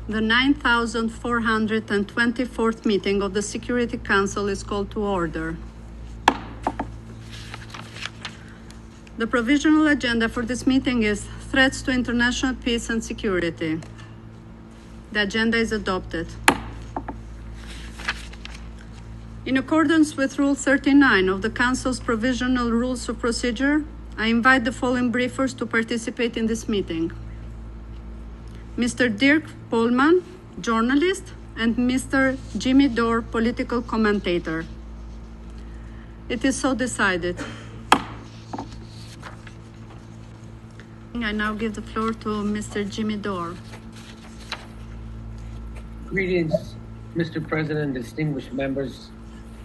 The 9,424th meeting of the Security Council is called to order. The provisional agenda for this meeting is threats to international peace and security. The agenda is adopted. In accordance with Rule 39 of the Council's Provisional Rules of Procedure, I invite the following briefers to participate in this meeting: Mr. Dirk Polman, journalist, and Mr. Jimmy Dore, political commentator. It is so decided. I now give the floor to Mr. Jimmy Dore. Greetings, Mr. President, distinguished members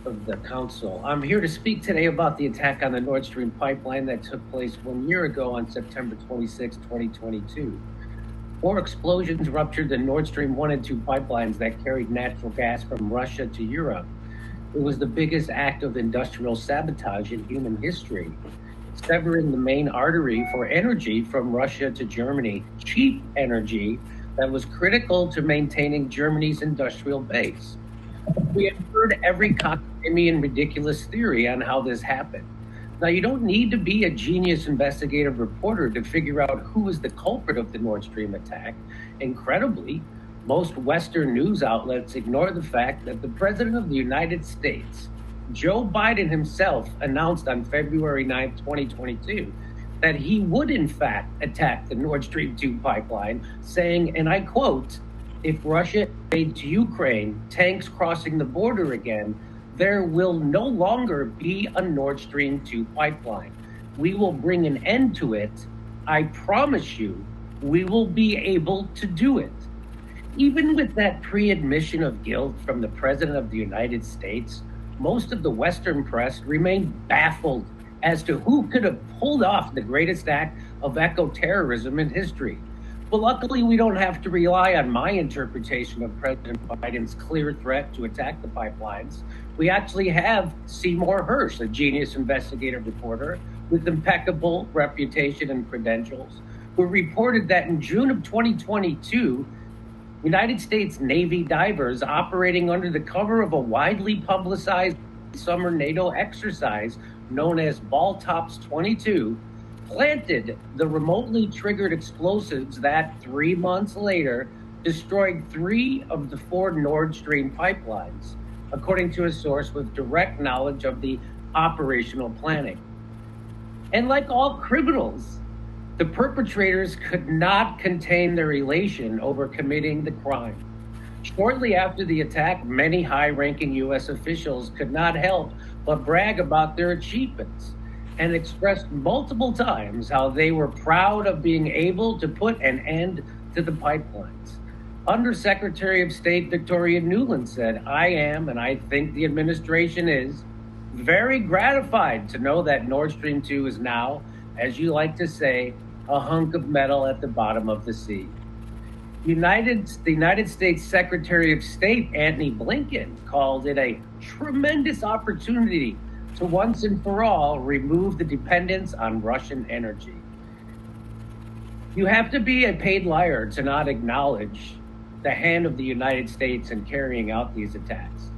of the Council. I'm here to speak today about the attack on the Nord Stream pipeline that took place 1 year ago on September 26, 2022. 4 explosions ruptured the Nord Stream 1 and 2 pipelines that carried natural gas from Russia to Europe. It was the biggest act of industrial sabotage in human history, severing the main artery for energy from Russia to Germany, cheap energy that was critical to maintaining Germany's industrial base. We have heard every cockamamie and ridiculous theory on how this happened. Now, you don't need to be a genius investigative reporter to figure out who was the culprit of the Nord Stream attack. Incredibly, most Western news outlets ignore the fact that the President of the United States, Joe Biden himself, announced on February 9th, 2022, that he would in fact attack the Nord Stream 2 pipeline, saying, and I quote, "If Russia invades Ukraine, tanks crossing the border again, there will no longer be a Nord Stream 2 pipeline. We will bring an end to it. I promise you, we will be able to do it." Even with that pre-admission of guilt from the President of the United States, most of the Western press remained baffled as to who could have pulled off the greatest act of eco-terrorism in history. But luckily, we don't have to rely on my interpretation of President Biden's clear threat to attack the pipelines. We actually have Seymour Hersh, a genius investigative reporter with impeccable reputation and credentials, who reported that in June of 2022, United States Navy divers operating under the cover of a widely publicized summer NATO exercise known as Baltops 22 planted the remotely triggered explosives that 3 months later destroyed 3 of the 4 Nord Stream pipelines, according to a source with direct knowledge of the operational planning. And like all criminals, the perpetrators could not contain their elation over committing the crime. Shortly after the attack, many high-ranking U.S. officials could not help but brag about their achievements and expressed multiple times how they were proud of being able to put an end to the pipelines. Undersecretary of State Victoria Nuland said, "I am, and I think the administration is, very gratified to know that Nord Stream 2 is now, as you like to say, a hunk of metal at the bottom of the sea." The United States Secretary of State, Antony Blinken, called it a tremendous opportunity to once and for all remove the dependence on Russian energy. You have to be a paid liar to not acknowledge the hand of the United States in carrying out these attacks.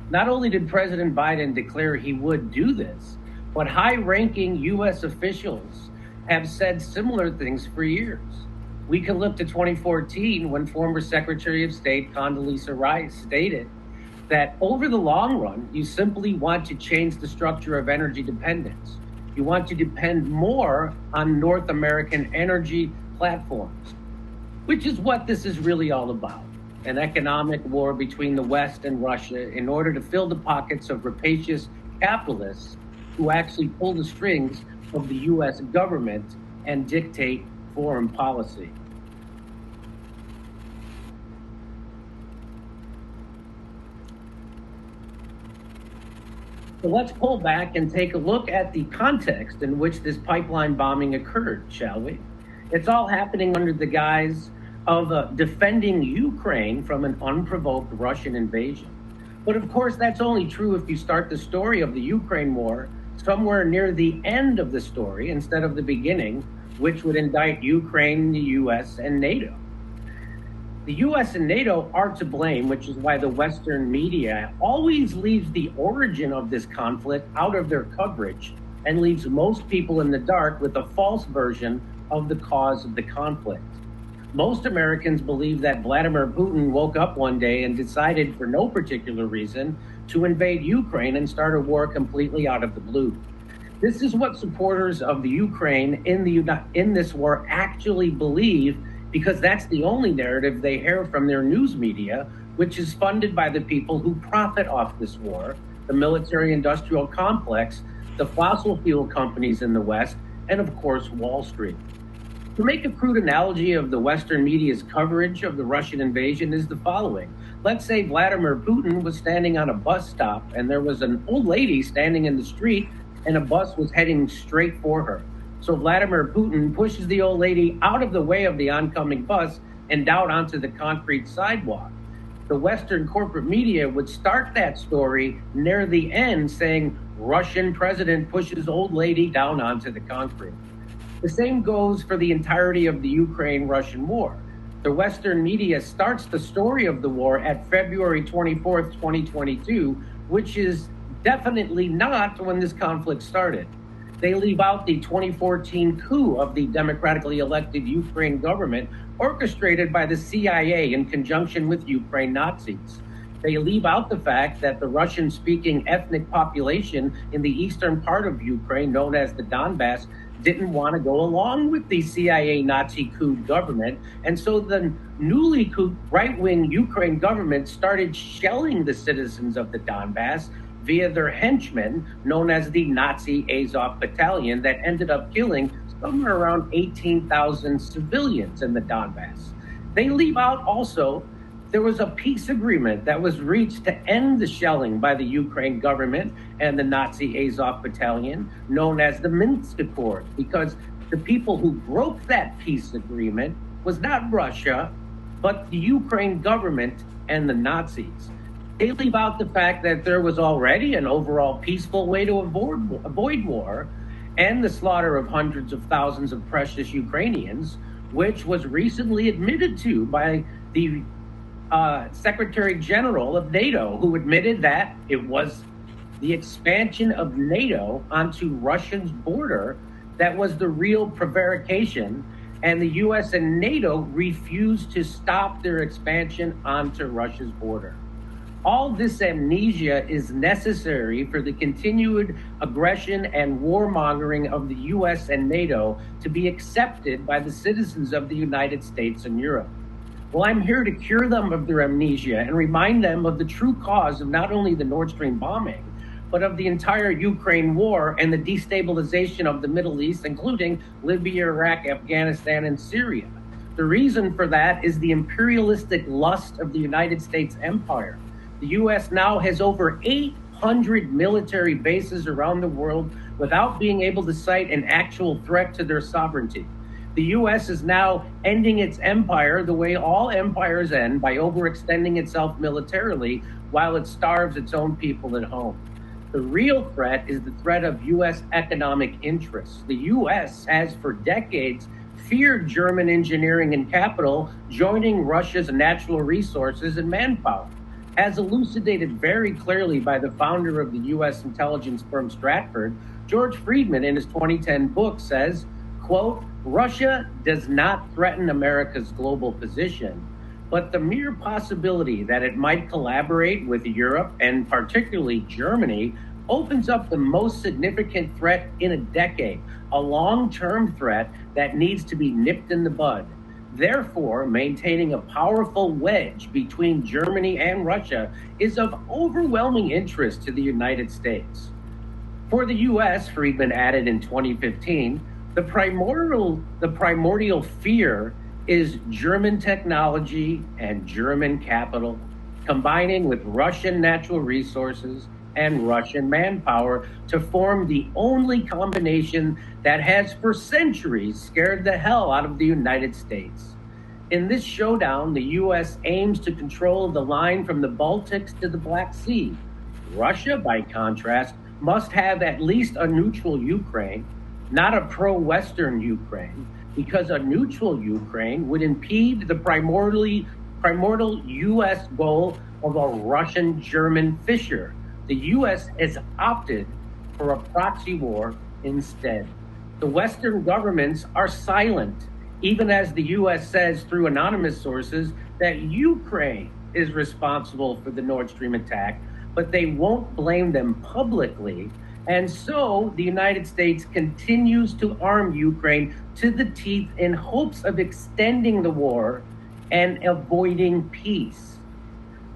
Not only did President Biden declare he would do this, but high-ranking U.S. officials have said similar things for years. We can look to 2014 when former Secretary of State Condoleezza Rice stated that over the long run, you simply want to change the structure of energy dependence. You want to depend more on North American energy platforms, which is what this is really all about. An economic war between the West and Russia in order to fill the pockets of rapacious capitalists who actually pull the strings of the U.S. government and dictate foreign policy. So let's pull back and take a look at the context in which this pipeline bombing occurred, shall we? It's all happening under the guise of defending Ukraine from an unprovoked Russian invasion. But of course, that's only true if you start the story of the Ukraine war somewhere near the end of the story instead of the beginning, which would indict Ukraine, the US, and NATO. The US and NATO are to blame, which is why the Western media always leaves the origin of this conflict out of their coverage and leaves most people in the dark with a false version of the cause of the conflict. Most Americans believe that Vladimir Putin woke up one day and decided, for no particular reason, to invade Ukraine and start a war completely out of the blue. This is what supporters of the Ukraine in this war actually believe, because that's the only narrative they hear from their news media, which is funded by the people who profit off this war, the military-industrial complex, the fossil fuel companies in the West, and of course, Wall Street. To make a crude analogy of the Western media's coverage of the Russian invasion is the following. Let's say Vladimir Putin was standing on a bus stop and there was an old lady standing in the street and a bus was heading straight for her. So Vladimir Putin pushes the old lady out of the way of the oncoming bus and down onto the concrete sidewalk. The Western corporate media would start that story near the end saying, Russian president pushes old lady down onto the concrete. The same goes for the entirety of the Ukraine-Russian war. The Western media starts the story of the war at February 24th, 2022, which is definitely not when this conflict started. They leave out the 2014 coup of the democratically elected Ukraine government orchestrated by the CIA in conjunction with Ukraine Nazis. They leave out the fact that the Russian-speaking ethnic population in the eastern part of Ukraine, known as the Donbass, didn't want to go along with the CIA Nazi coup government. And so the newly coup right-wing Ukraine government started shelling the citizens of the Donbass via their henchmen, known as the Nazi Azov Battalion, that ended up killing somewhere around 18,000 civilians in the Donbass. They leave out also, there was a peace agreement that was reached to end the shelling by the Ukraine government and the Nazi Azov Battalion, known as the Minsk Accord, because the people who broke that peace agreement was not Russia, but the Ukraine government and the Nazis. They leave out the fact that there was already an overall peaceful way to avoid war and the slaughter of hundreds of thousands of precious Ukrainians, which was recently admitted to by the Secretary General of NATO, who admitted that it was the expansion of NATO onto Russia's border that was the real prevarication, and the US and NATO refused to stop their expansion onto Russia's border. All this amnesia is necessary for the continued aggression and warmongering of the US and NATO to be accepted by the citizens of the United States and Europe. Well, I'm here to cure them of their amnesia and remind them of the true cause of not only the Nord Stream bombing, but of the entire Ukraine war and the destabilization of the Middle East, including Libya, Iraq, Afghanistan, and Syria. The reason for that is the imperialistic lust of the United States empire. The U.S. now has over 800 military bases around the world without being able to cite an actual threat to their sovereignty. The U.S. is now ending its empire the way all empires end, by overextending itself militarily while it starves its own people at home. The real threat is the threat of U.S. economic interests. The U.S. has for decades feared German engineering and capital joining Russia's natural resources and manpower. As elucidated very clearly by the founder of the U.S. intelligence firm Stratford, George Friedman, in his 2010 book says, quote, Russia does not threaten America's global position, but the mere possibility that it might collaborate with Europe and particularly Germany opens up the most significant threat in a decade, a long-term threat that needs to be nipped in the bud. Therefore, maintaining a powerful wedge between Germany and Russia is of overwhelming interest to the United States. For the U.S., Friedman added in 2015, the primordial fear is German technology and German capital, combining with Russian natural resources and Russian manpower to form the only combination that has for centuries scared the hell out of the United States. In this showdown, the U.S. aims to control the line from the Baltics to the Black Sea. Russia, by contrast, must have at least a neutral Ukraine, not a pro-Western Ukraine, because a neutral Ukraine would impede the primordially primordial U.S. goal of a Russian-German fissure. The U.S. has opted for a proxy war instead. The Western governments are silent, even as the U.S. says through anonymous sources that Ukraine is responsible for the Nord Stream attack, but they won't blame them publicly. And so the United States continues to arm Ukraine to the teeth in hopes of extending the war and avoiding peace.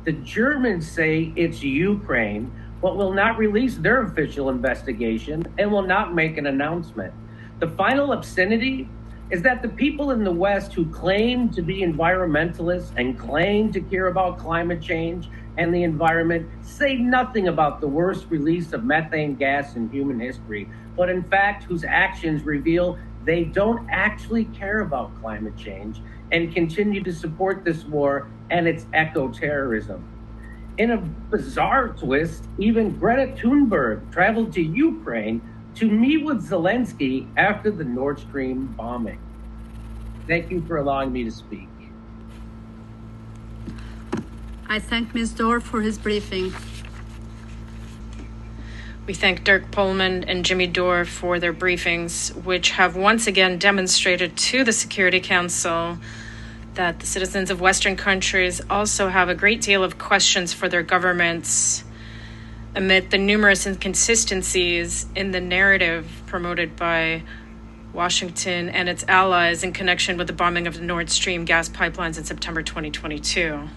The Germans say it's Ukraine, but will not release their official investigation and will not make an announcement. The final obscenity is that the people in the West who claim to be environmentalists and claim to care about climate change and the environment say nothing about the worst release of methane gas in human history, but in fact whose actions reveal they don't actually care about climate change and continue to support this war and its eco-terrorism. In a bizarre twist, even Greta Thunberg traveled to Ukraine to meet with Zelenksyy after the Nord Stream bombing. Thank you for allowing me to speak. I thank Ms. Dore for his briefing. We thank Dirk Pohlman and Jimmy Dore for their briefings, which have once again demonstrated to the Security Council that the citizens of Western countries also have a great deal of questions for their governments amid the numerous inconsistencies in the narrative promoted by Washington and its allies in connection with the bombing of the Nord Stream gas pipelines in September 2022.